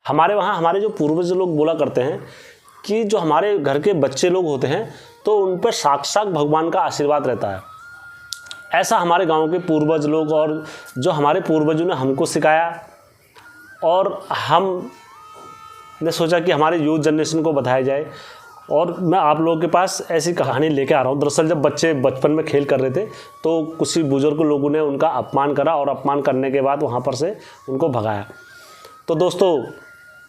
हमारे वहाँ हमारे जो पूर्वज लोग बोला करते हैं कि जो हमारे घर के बच्चे लोग होते हैं तो उन पर साक्षात भगवान का आशीर्वाद रहता है। ऐसा हमारे गांव के पूर्वज लोग और जो हमारे पूर्वजों ने हमको सिखाया और हमने सोचा कि हमारे यूथ जनरेशन को बताया जाए। और मैं आप लोगों के पास ऐसी कहानी लेके आ रहा हूँ। दरअसल जब बच्चे बचपन में खेल कर रहे थे तो कुछ बुजुर्ग लोगों ने उनका अपमान करा और अपमान करने के बाद वहाँ पर से उनको भगाया। तो दोस्तों,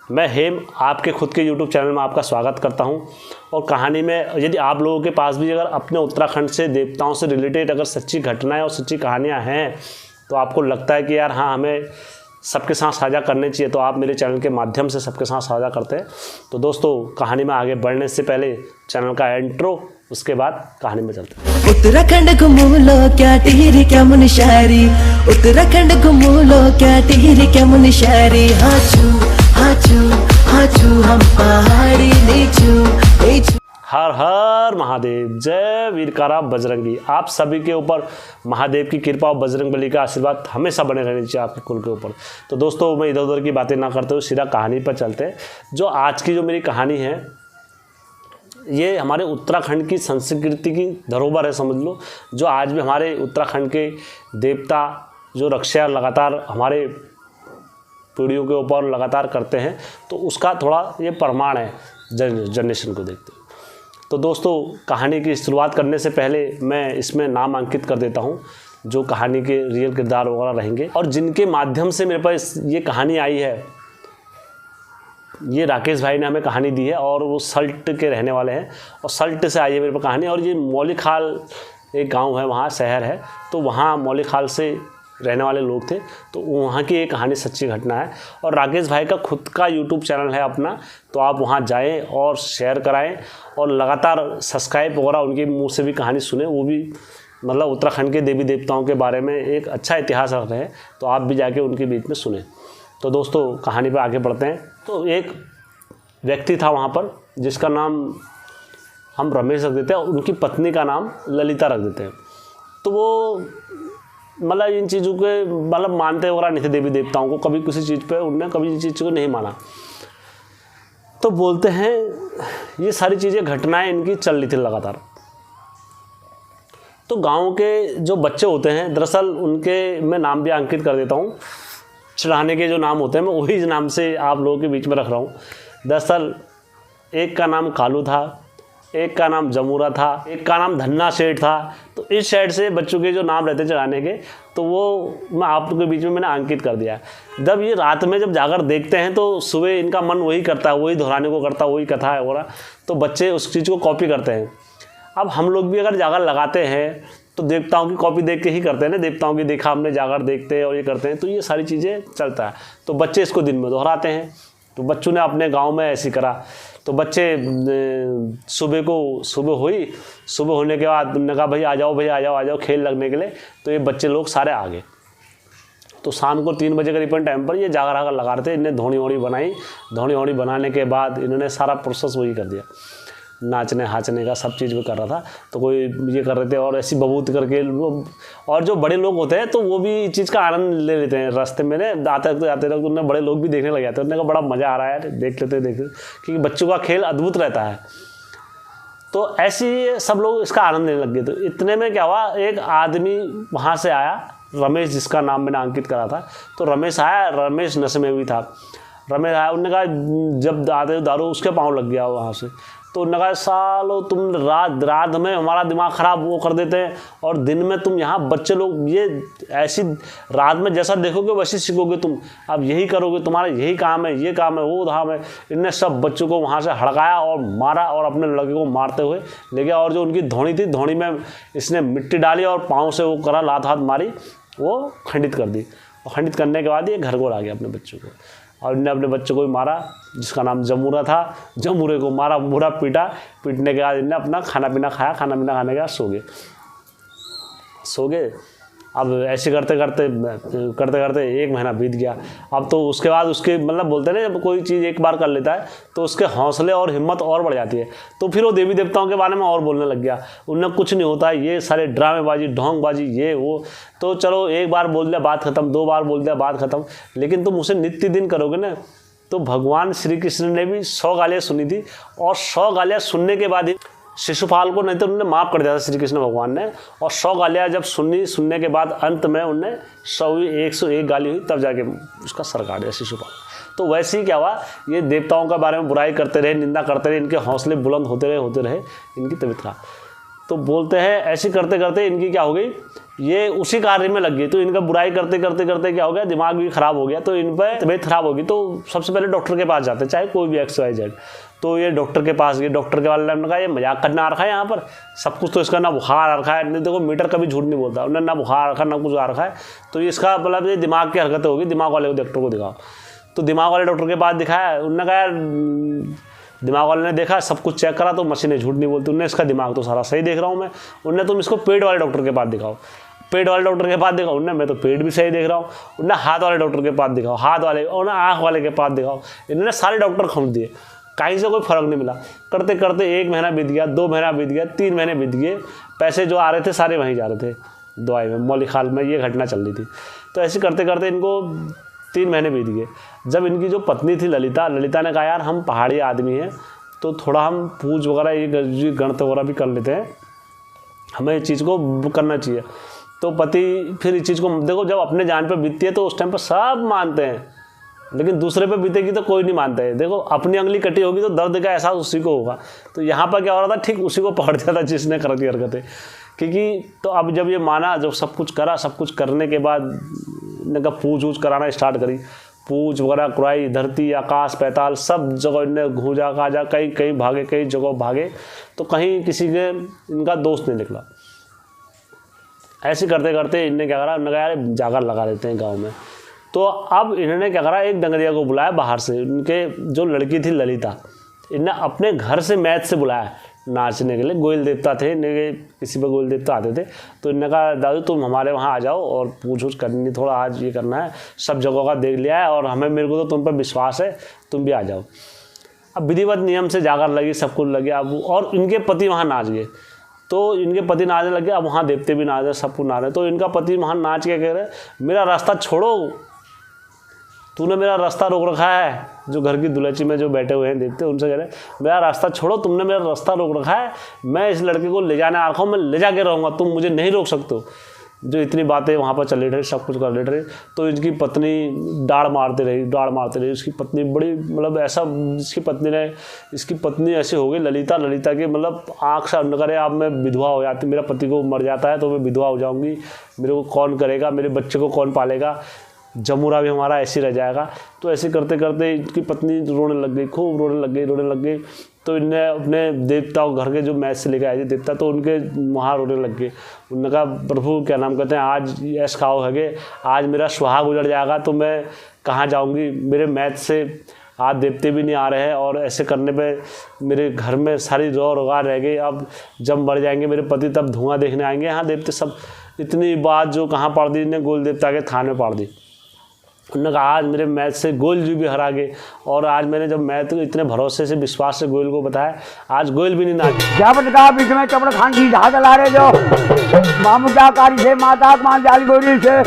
मैं हेम आपके खुद के YouTube चैनल में आपका स्वागत करता हूं। और कहानी में यदि आप लोगों के पास भी अगर अपने उत्तराखंड से देवताओं से रिलेटेड अगर सच्ची घटनाएं और सच्ची कहानियां हैं तो आपको लगता है कि यार हाँ हमें सबके साथ साझा करनी चाहिए, तो आप मेरे चैनल के माध्यम से सबके साथ साझा करते हैं। तो दोस्तों, कहानी में आगे बढ़ने से पहले चैनल का इंट्रो, उसके बाद कहानी में चलते हैं। उत्तराखंड घुमूलो क्या टिहरी क्या मुनिशारी, उत्तराखंड घुमूलो क्या टिहरी क्या मुनिशारी। हाचू हम पहाड़ी नीचू। हर हर महादेव, जय वीरकारा बजरंगी। आप सभी के ऊपर महादेव की कृपा और बजरंगबली का आशीर्वाद हमेशा बने रहनी चाहिए आपके कुल के ऊपर। तो दोस्तों, मैं इधर उधर की बातें ना करते हुए सीधा कहानी पर चलते हैं। जो आज की जो मेरी कहानी है ये हमारे उत्तराखंड की संस्कृति की धरोहर है, समझ लो। जो आज भी हमारे उत्तराखंड के देवता जो रक्षा लगातार हमारे पीढ़ियों के ऊपर लगातार करते हैं, तो उसका थोड़ा ये प्रमाण है जनरेशन को देखते हैं। तो दोस्तों, कहानी की शुरुआत करने से पहले मैं इसमें नाम अंकित कर देता हूँ जो कहानी के रियल किरदार वगैरह रहेंगे और जिनके माध्यम से मेरे पास ये कहानी आई है। ये राकेश भाई ने हमें कहानी दी है और वो सल्ट के रहने वाले हैं और सल्ट से आई है मेरे पास कहानी। और ये मौलिकहाल एक गांव है, वहाँ शहर है, तो वहाँ मौलिकहाल से रहने वाले लोग थे, तो वहाँ की एक कहानी सच्ची घटना है। और राकेश भाई का खुद का यूट्यूब चैनल है अपना, तो आप वहाँ जाएं और शेयर कराएं और लगातार सब्सक्राइब वगैरह उनके मुंह से भी कहानी सुने। वो भी मतलब उत्तराखंड के देवी देवताओं के बारे में एक अच्छा इतिहास रख रहे हैं, तो आप भी जाके उनके बीच में सुने। तो दोस्तों, कहानी पर आगे बढ़ते हैं। तो एक व्यक्ति था वहाँ पर जिसका नाम हम रमेश रख देते हैं और उनकी पत्नी का नाम ललिता रख देते हैं। तो वो मतलब इन चीज़ों के मतलब मानते वगैरह नहीं थे देवी देवताओं को, कभी किसी चीज़ पे उनने कभी इस चीज़ को नहीं माना। तो बोलते हैं ये सारी चीज़ें घटनाएं इनकी चल रही थी लगातार। तो गांव के जो बच्चे होते हैं, दरअसल उनके मैं नाम भी अंकित कर देता हूँ। चढ़ाने के जो नाम होते हैं मैं वही नाम से आप लोगों के बीच में रख रहा हूँ। दरअसल एक का नाम कालू था, एक का नाम जमूरा था, एक का नाम धन्ना सेठ था। तो इस साइड से बच्चों के जो नाम रहते चढ़ाने के, तो वो मैं आप लोगों के बीच में मैंने अंकित कर दिया। जब ये रात में जब जाकर देखते हैं तो सुबह इनका मन वही करता है, वही दोहराने को करता है, वही कथा है वगैरह, तो बच्चे उस चीज़ को कॉपी करते हैं। अब हम लोग भी अगर जागर लगाते हैं तो देवताओं की कॉपी देख के ही करते हैं ना, देवताओं की देखा हमने जागर देखते हैं और ये करते हैं, तो ये सारी चीज़ें चलता है। तो बच्चे इसको दिन में दोहराते हैं। तो बच्चों ने अपने गांव में ऐसे करा। तो बच्चे सुबह हुई, सुबह होने के बाद उन्होंने कहा भाई आ जाओ खेल लगने के लिए। तो ये बच्चे लोग सारे आ गए। तो शाम को 3 बजे करीबन टाइम पर ये जागर लगा रहे थे। इन्हें धोनी वोनी बनाई। धोनी वोनी बनाने के बाद इन्होंने सारा प्रोसेस वही कर दिया, नाचने हाचने का सब चीज़ भी कर रहा था। तो कोई ये कर रहे थे और ऐसी बबूत करके और जो बड़े लोग होते हैं तो वो भी इस चीज़ का आनंद ले लेते हैं। रास्ते में आते रखते उन्हें बड़े लोग भी देखने लग जाते हैं। उन्होंने कहा बड़ा मज़ा आ रहा है, देख लेते क्योंकि बच्चों का खेल अद्भुत रहता है। तो ऐसे सब लोग इसका आनंद लेने लग गए। तो इतने में क्या हुआ, एक आदमी वहाँ से आया, रमेश जिसका नाम मैंने अंकित करा था। तो रमेश आया, रमेश नशे में भी था। रमेश आया, उन्होंने कहा जब आते दारू उसके पाँव लग गया वहाँ से। तो उन्होंने कहा सालो तुम रात में हमारा दिमाग ख़राब वो कर देते हैं और दिन में तुम यहाँ बच्चे लोग ये ऐसी रात में जैसा देखोगे वैसे सीखोगे तुम। अब यही करोगे, तुम्हारा यही काम है, ये काम है, वो काम है। इनने सब बच्चों को वहाँ से हड़काया और मारा और अपने लड़के को मारते हुए ले गया। और जो उनकी धोनी थी, धोनी में इसने मिट्टी डाली और पाँव से वो करा, लात हाथ मारी, वो खंडित कर दी। और खंडित करने के बाद ये घर को आ गया अपने बच्चों को। और इन्हें अपने बच्चे को भी मारा जिसका नाम जमूरा था। जमूरे को मारा, पूरा पीटने के बाद इन्हें अपना खाना पीना खाया। खाना पीना खाने के बाद सो गए। अब ऐसे करते करते 1 महीना बीत गया। अब तो उसके बाद उसके मतलब बोलते हैं ना, जब कोई चीज़ एक बार कर लेता है तो उसके हौसले और हिम्मत और बढ़ जाती है। तो फिर वो देवी देवताओं के बारे में और बोलने लग गया। उन्हें कुछ नहीं होता है, ये सारे ड्रामेबाजी ढोंगबाजी ये वो। तो चलो 1 बार बोल दिया बात ख़त्म, 2 बार बोल दिया बात ख़त्म, लेकिन तुम उसे नित्य दिन करोगे ना तो भगवान श्री कृष्ण ने भी 100 गालियाँ सुनी थी, और 100 गालियाँ सुनने के बाद ही शिशुपाल को, नहीं तो उन्होंने माफ़ कर दिया था श्री कृष्ण भगवान ने। और 100 गालियाँ जब सुनने के बाद अंत में उनने 101 गाली हुई, तब जाके उसका सर काट दिया शिशुपाल। तो वैसे ही क्या हुआ, ये देवताओं के बारे में बुराई करते रहे, निंदा करते रहे, इनके हौसले बुलंद होते रहे, इनकी तबीयत खराब। तो बोलते हैं ऐसे करते करते इनकी क्या हो गई, ये उसी कार्य में लग गई। तो इनका बुराई करते करते करते क्या हो गया, दिमाग भी खराब हो गया। तो इन पर तबीयत खराब होगी, तो सबसे पहले डॉक्टर के पास जाते, चाहे कोई भी XYZ। तो ये डॉक्टर के पास गए, डॉक्टर के वाले ने कहा ये मजाक करना आ रखा है यहाँ पर, सब कुछ तो इसका ना बुखार आ रखा है, नहीं देखो मीटर कभी झूठ नहीं बोलता, उन्होंने ना बुखार आ रखा ना कुछ आ रखा है, तो ये इसका मतलब ये दिमाग की हरकतें होगी, दिमाग वाले को डॉक्टर को दिखाओ। तो दिमाग वाले डॉक्टर के पास दिखाया, उन्होंने कहा यार, दिमाग वाले ने देखा, सब कुछ चेक करा, तो मशीनें झूठ नहीं बोलती, उन्होंने इसका दिमाग तो सारा सही देख रहा हूँ मैं। उन्होंने तुम इसको पेट वाले डॉक्टर के पास दिखाओ, पेट वाले डॉक्टर के पास दिखाओ, उन्होंने मैं तो पेट भी सही देख रहा हूँ। उन्होंने हाथ वाले डॉक्टर के पास दिखाओ, हाथ वाले, और आँख वाले के पास दिखाओ, इन्होंने सारे डॉक्टर खोल दिए, कहीं से कोई फर्क नहीं मिला। करते करते 1 महीना बीत गया, 2 महीना बीत गया, 3 महीने बीत गए, पैसे जो आ रहे थे सारे वहीं जा रहे थे दवाई में, मौलिक हाल में ये घटना चल रही थी। तो ऐसे करते करते इनको 3 महीने बीत गए। जब इनकी जो पत्नी थी ललिता ने कहा यार हम पहाड़ी आदमी हैं, तो थोड़ा हम पूज वगैरह ये गणित वगैरह भी कर लेते हैं, हमें इस चीज़ को करना चाहिए। तो पति फिर इस चीज़ को देखो, जब अपने जान पे बीतती है तो उस टाइम पर सब मानते हैं, लेकिन दूसरे पे बीतेगी तो कोई नहीं मानता है। देखो अपनी उंगली कटी होगी तो दर्द का एहसास उसी को होगा। तो यहाँ पर क्या हो रहा था, ठीक उसी को पकड़ दिया था जिसने कर दी हरकतें। क्योंकि तो अब जब ये माना, जब सब कुछ करा, सब कुछ करने के बाद इनका पूछ कराना स्टार्ट करी, पूछ वगैरह कराई, धरती आकाश पैताल सब जगह इनने घूजा काजा, कहीं भागे, कई जगह भागे, तो कहीं किसी के इनका दोस्त नहीं निकला। ऐसे करते करते इनने क्या करा, उन्होंने कहा यार जाकर लगा देते हैं गाँव में। तो अब इन्होंने क्या करा, एक डंगरिया को बुलाया बाहर से, उनके जो लड़की थी ललिता, इन्हें अपने घर से मैच से बुलाया नाचने के लिए। गोयल देवता थे, किसी पर गोयल देवता आते थे, तो इन्होंने कहा दादू तुम हमारे वहाँ आ जाओ और पूछ करनी, थोड़ा आज ये करना है, सब जगहों का देख लिया है और मेरे को तो तुम पर विश्वास है, तुम भी आ जाओ। अब विधिवत नियम से जाकर लगी, सब कुछ लगे। अब और इनके पति वहाँ नाच गए, तो इनके पति नाचने लगे, अब वहाँ देवते भी नाच रहे, सब कुछ नाच रहे। तो इनका पति वहाँ नाच के कह रहे मेरा रास्ता छोड़ो, तूने मेरा रास्ता रोक रखा है। जो घर की दुलची में जो बैठे हुए हैं देखते, उनसे कह रहे मेरा रास्ता छोड़ो, तुमने मेरा रास्ता रोक रखा है, मैं इस लड़के को ले जाने आ रखा हूँ, मैं ले जाके रहूँगा, तुम मुझे नहीं रोक सकते। जो इतनी बातें वहाँ पर चल रही, सब कुछ कर रहे। तो इनकी पत्नी डाढ़ मारते रही। उसकी पत्नी बड़ी मतलब ऐसा, इसकी पत्नी ऐसी हो गई ललिता की मतलब आँख से न करे, अब मैं विधवा हो जाती, मेरा पति को मर जाता है तो मैं विधवा हो जाऊँगी, मेरे को कौन करेगा, मेरे बच्चे को कौन पालेगा, जमुरा भी हमारा ऐसे रह जाएगा। तो ऐसे करते करते इनकी पत्नी रोने लग गई, खूब रोने लग गई। तो इनने अपने देवता घर के जो मैच से लेकर आए थे देवता, तो उनके वहाँ रोने लग गए। उन्होंने कहा प्रभु क्या नाम कहते हैं, आज ऐसा खाओ है, आज मेरा सुहाग उजड़ जाएगा तो मैं कहाँ जाऊँगी, मेरे मैच से आज देवते भी नहीं आ रहे हैं, और ऐसे करने पे मेरे घर में सारी रोगार रह गई। अब जब मर जाएंगे मेरे पति तब धुआं देखने आएंगे। यहाँ देवते सब, इतनी बात जो कहाँ पढ़ दी, इन्हें गोल देवता के थान में पढ़ दी। उन्होंने कहा आज मेरे मैच से गोयल जी भी हरा गए, और आज मैंने जब मैं तो इतने भरोसे से विश्वास से गोयल को बताया, आज गोयल भी नहीं नाचे। क्या बता बीच में चपड़ खान की ढाक ला रहे जो मामू क्या कारी से माता मान जाली गोरी से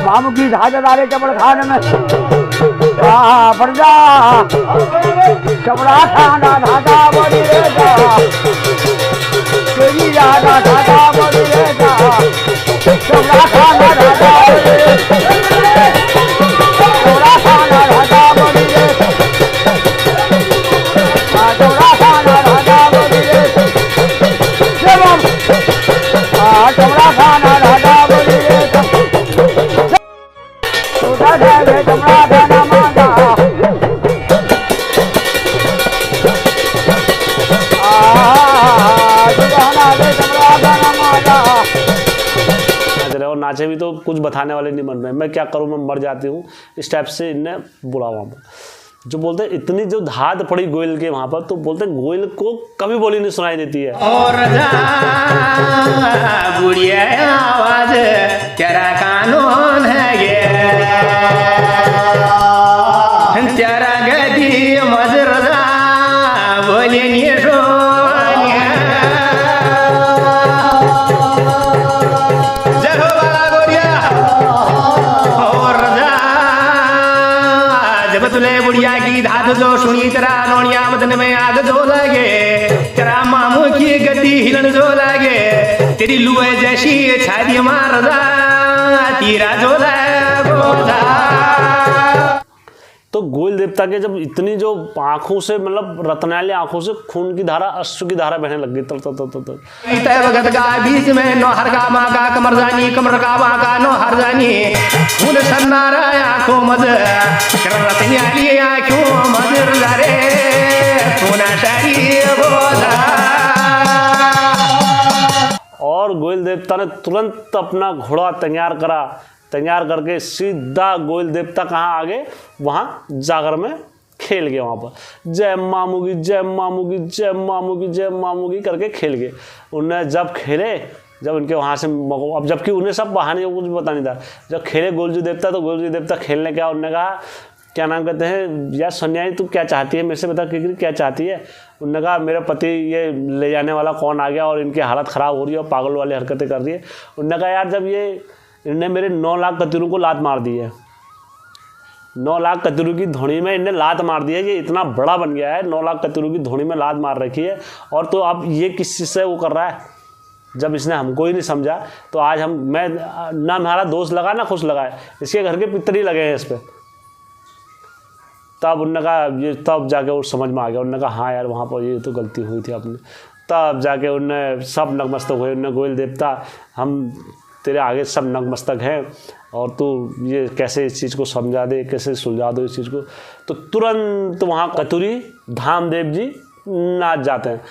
मामू की ढाक ला रहे चपड़ खान में पड़ जा चपड़ा खाना ढाका बड़ी रे जा तेरी यादा ढाका बड़ी रे जा चपड़ा खाना ढाका और नाचे भी तो कुछ बताने वाले नहीं बन रहे, मैं क्या करूं, मैं मर जाती हूँ, इस टाइप से इन्हें बुला वहाँ पर। जो बोलते हैं इतनी जो धाद पड़ी गोयल के वहाँ पर, तो बोलते हैं गोयल को कभी बोली नहीं सुनाई देती है। और बुढ़िया आवाज तेरा कानून है ये, तेरा गदी मजरदा बोले नहीं तुले की धात जो सुनी तेरा नौनिया बदन में आग जो लगे, तेरा मामू की गद्दी हिलन जो लगे, तेरी लुए जैसी छाती मार जा तीरा जो लगे। तो गोयल देवता के जब इतनी जो आंखों से मतलब रत्नाली आंखों से खून की धारा, अश्रु की धारा बहने लग गई तो भगत का बीच में नौहर का माँ का कमर जानी, कमर का माँ का नौहर जानी, खून सन्नारा आंखों मज रत्नाली आंखों मज रे खून शाही बोला। और गोयल देवता ने तुरंत अपना घोड़ा तैयार करके सीधा गोयल देवता कहाँ आ गए, वहाँ जागर में खेल गए। वहाँ पर जय मामूगी जय मामूगी जय मामूगी जय मामूगी करके खेल गए। उन्हें जब खेले, जब उनके वहाँ से अब जबकि उन्हें सब बहाने कुछ पता नहीं था, जब खेले गोलजू देवता तो गोलजू देवता खेलने क्या, उन्होंने कहा क्या नाम कहते हैं यार सन्यासी तू क्या चाहती है मेरे से बता, किकरी क्या चाहती है। उन्होंने कहा मेरा पति ये ले जाने वाला कौन आ गया और इनकी हालत ख़राब हो रही है और पागल वाली हरकतें कर रही है। उन्होंने कहा यार जब ये इनने मेरे 9 लाख कतिरों को लात मार दी है, 9 लाख कतिरों की धोनी में इनने लात मार दी है, ये इतना बड़ा बन गया है, 9 लाख कतिरों की धोनी में लात मार रखी है, और तो अब ये किस चीज़ से वो कर रहा है। जब इसने हमको ही नहीं समझा तो आज मैं ना हमारा दोस्त लगा ना खुश लगा है, इसके घर के पितरी लगे हैं इस पर। तब उन्होंने कहा ये, तब जाके वो समझ में आ गया। उन्होंने कहा हाँ यार वहाँ पर ये तो गलती हुई थी अपने। तब जाके उनने सब नतमस्तक हुए। उनने गोयल देवता हम तेरे आगे सब नतमस्तक हैं और तू ये कैसे इस चीज़ को समझा दे, कैसे सुलझा दो इस चीज़ को। तो तुरंत वहाँ कतुरी धामदेव जी नाच जाते हैं।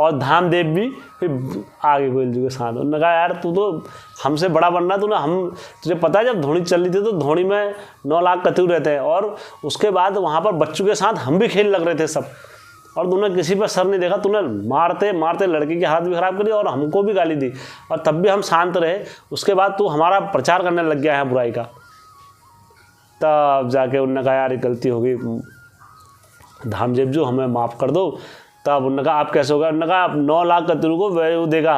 और धामदेव भी फिर आगे गोयल जी के साथ। उन्होंने कहा यार तू तो हमसे बड़ा बनना, तूने हम तुझे पता है जब धोनी चल रही थी तो धोनी में 9 लाख कतू रहते हैं, और उसके बाद वहाँ पर बच्चों के साथ हम भी खेल लग रहे थे सब, और तूने किसी पर सर नहीं देखा, तूने मारते मारते लड़की की हालत भी ख़राब करी और हमको भी गाली दी, और तब भी हम शांत रहे। उसके बाद तू हमारा प्रचार करने लग गया है बुराई का। तब जाके उन्होंने कहा यार गलती हो गई धामदेव जी, हमें माफ़ कर दो। तब उन्होंने कहा आप कैसे होगा। उन्होंने कहा आप 9 लाख कतिरू को वो देगा,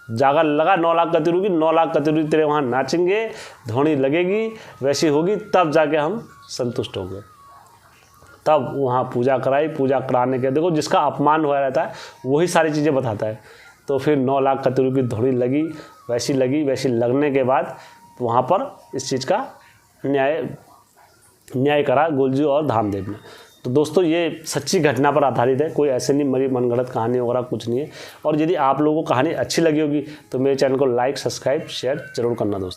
जागा लगा 9 लाख कतिरू की, 9 लाख कतिरू तेरे वहाँ नाचेंगे, धोनी लगेगी, वैसी होगी, तब जाके हम संतुष्ट होंगे। तब वहाँ पूजा कराई। पूजा कराने के देखो जिसका अपमान हुआ रहता है वही सारी चीज़ें बताता है। तो फिर 9 लाख कतिरू की धोनी लगी, वैसी लगने के बाद वहाँ पर इस चीज़ का न्याय करा गोलजी और धामदेव ने। तो दोस्तों ये सच्ची घटना पर आधारित है, कोई ऐसे नहीं मरी मनगढ़ंत कहानी वगैरह कुछ नहीं है। और यदि आप लोगों को कहानी अच्छी लगी होगी तो मेरे चैनल को लाइक सब्सक्राइब शेयर जरूर करना दोस्तों।